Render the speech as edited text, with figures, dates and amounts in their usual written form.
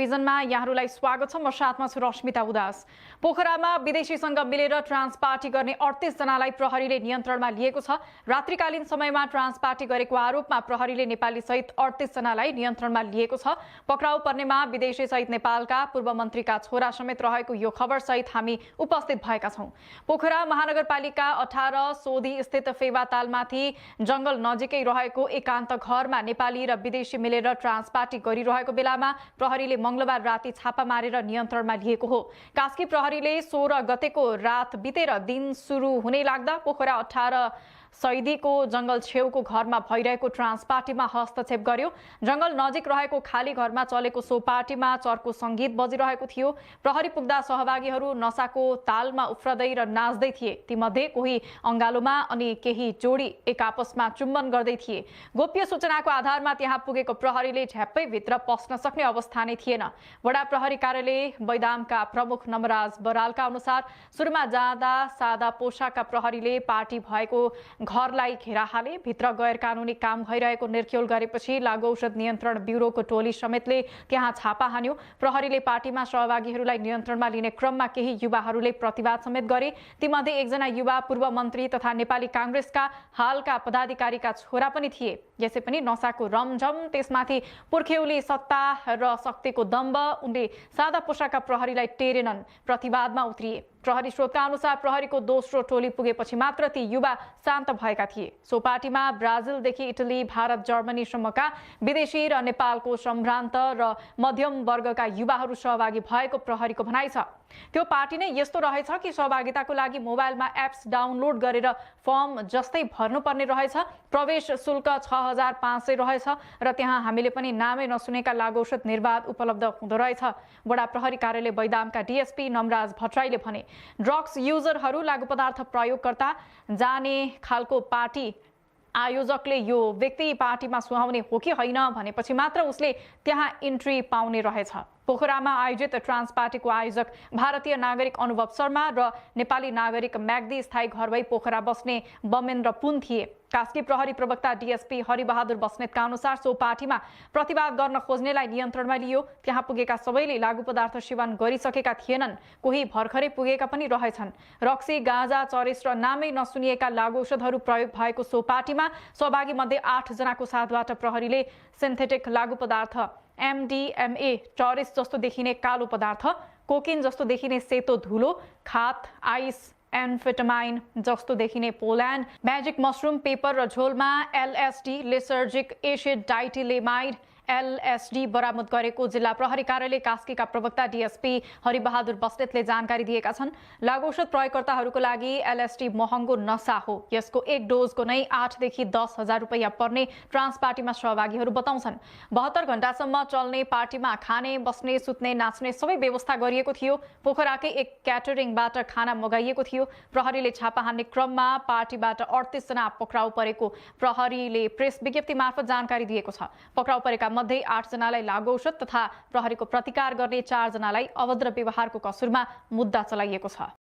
टेलिभिजनमा यहाँहरूलाई स्वागत छ। म साथमा छु रश्मिता उदास। पोखरामा विदेशीसँग मिलेर ट्रान्स पार्टी गर्ने 38 जनालाई प्रहरीले नियन्त्रणमा लिएको छ। रात्रिकालीन समयमा ट्रान्स पार्टी गरेको आरोपमा प्रहरीले नेपाली सहित 38 जनालाई नियन्त्रणमा लिएको छ। पक्राउ पर्नेमा विदेशी सहित नेपालका पूर्व मन्त्रीका छोरा समेत रहेको यो खबर सहित हामी उपस्थित भएका छौं। पोखरा महानगरपालिका 18 सोधी स्थित फेवातालमाथि जंगल नजिकै रहेको एकान्त घरमा नेपाली र विदेशी मिलेर ट्रान्स पार्टी गरिरहेको बेलामा प्रहरीले मंगलबार राति छापा मारेर नियन्त्रणमा लिएको हो। कास्की प्रहरीले 16 गतेको रात बितेर दिन सुरु हुने लाग्दा पोखरा 18 सैदीको जंगल छेउको घरमा भइरहेको ट्रान्स पार्टीमा हस्तक्षेप गर्यो। जंगल नजिक रहेको खाली घरमा चलेको सो पार्टीमा चर्को संगीत बजिरहेको थियो। प्रहरी पुग्दा सहभागीहरू नसाको तालमा उफ्रदै र नाच्दै थिए। तीमध्ये कोही अंगालोमा अनि केही जोडी एक आपसमा चुम्बन गर्दै थिए। गोप्य सूचनाको आधारमा त्यहाँ पुगेको प्रहरीले झ्याप्पै भित्र पस्न सक्ने अवस्था नै थिएन। वडा प्रहरी कार्यालय बैदामका प्रमुख नमराज बरालका अनुसार सुरुमा जाँदा सादा पोशाकका प्रहरीले पार्टी भएको घरलाई घेरा हाले। भित्र गैर कानूनी काम भइरहेको निर्क्युल गरेपछि लागु औषध नियन्त्रण ब्युरोको टोली समेतले त्यहाँ छापा हान्यो। प्रहरीले पार्टीमा सहभागीहरूलाई नियन्त्रणमा लिने क्रममा केही युवाहरूले प्रतिवाद समेत गरे। तीमध्ये एकजना युवा पूर्व मन्त्री तथा नेपाली कांग्रेसका हालका पदाधिकारीका छोरा पनि थिए। यसै पनि नसाको रमझम, त्यसमाथि पुर्ख्यौली सत्ता र शक्तिको दम्ब उनले सादा पोशाकका प्रहरीलाई टेरेनन्। प्रतिवादमा उत्रिए। प्रहरी स्रोतका अनुसार प्रहरीको दोस्रो टोली पुगेपछि मात्र ती युवा शान्त भएका थिए। सो पार्टीमा ब्राजिलदेखि इटली, भारत, जर्मनीसम्मका विदेशी र नेपालको सम्भ्रान्त र मध्यम वर्गका युवाहरू सहभागी भएको प्रहरीको भनाइ छ। त्यो पार्टी नै यस्तो रहेछ कि सहभागिताको लागि मोबाइलमा एप्स डाउनलोड गरेर फर्म जस्तै भर्नुपर्ने रहेछ। प्रवेश शुल्क 6500 रहेछ र त्यहाँ हामीले पनि नामै नसुनेका लागु औषध निर्वाध उपलब्ध हुँदो रहेछ। वडा प्रहरी कार्यालय बैदामका डीएसपी नमराज भट्टराईले भने ड्रग्स युजरहरू लागु पदार्थ प्रयोगकर्ता जाने खालको पार्टी आयोजकले यो व्यक्ति पार्टीमा सुहाउने हो कि होइन भनेपछि मात्र उसले त्यहाँ इन्ट्री पाउने रहेछ। पोखरामा आयोजित ट्रान्स पार्टीको आयोजक भारतीय नागरिक अनुभव शर्मा र नेपाली नागरिक म्याग्दी स्थायी घर भई पोखरा बस्ने बमेन्द्र पुन थिए। कास्की प्रहरी प्रवक्ता डीएसपी हरिबहादुर बस्नेतका अनुसार सो पार्टीमा प्रतिवाद गर्न खोज्नेलाई नियन्त्रणमा लियो। त्यहाँ पुगेका सबैले लागु पदार्थ सेवन गरिसकेका थिएनन्। कोही भर्खरै पुगेका पनि रहेछन्। रक्सी, गाँजा, चरेस र नामै नसुनिएका लागु औषधहरू प्रयोग भएको सो पार्टीमा सहभागी मध्ये 8 जनाको साथबाट प्रहरीले सिन्थेटिक लागु पदार्थ एमडीएमए, चरेस जस्तो देखिने कालो पदार्थ, कोकिन जस्तो देखिने सेतो धुलो, खात, आइस, एम्फेटामाइन जस्तो देखिने पोल्यान्ड, म्याजिक मसरुम, पेपर र झोलमा एलएसडी, लेसर्जिक एसिड डाइटिलेमाइड एलएसडी बरामद गरेको जिल्ला प्रहरी कार्यालय कास्कीका प्रवक्ता डीएसपी हरिबहादुर बस्नेतले जानकारी दिएका छन्। लागु औषध प्रयोगकर्ताहरूको लागि एलएसडी महँगो नशा हो। यसको एक डोजको नै 8 देखि 10 हजार रुपैयाँ पर्ने ट्रान्स पार्टीमा सहभागीहरू बताउँछन्। 72 घण्टासम्म चल्ने पार्टीमा खाने, बस्ने, सुत्ने, नाच्ने सबै व्यवस्था गरिएको थियो। पोखराकै एक क्याटरिङबाट खाना मगाइएको थियो। प्रहरीले छापा हान्ने क्रममा पार्टीबाट 38 जना पक्राउ परेको प्रहरीले प्रेस विज्ञप्ति मार्फत जानकारी दिएको छ। पक्राउ परेका मध्ये 8 जनालाई लागु औषध तथा प्रहरीको प्रतिकार गर्ने 4 जनालाई अभद्र व्यवहारको कसुरमा मुद्दा चलाइएको छ।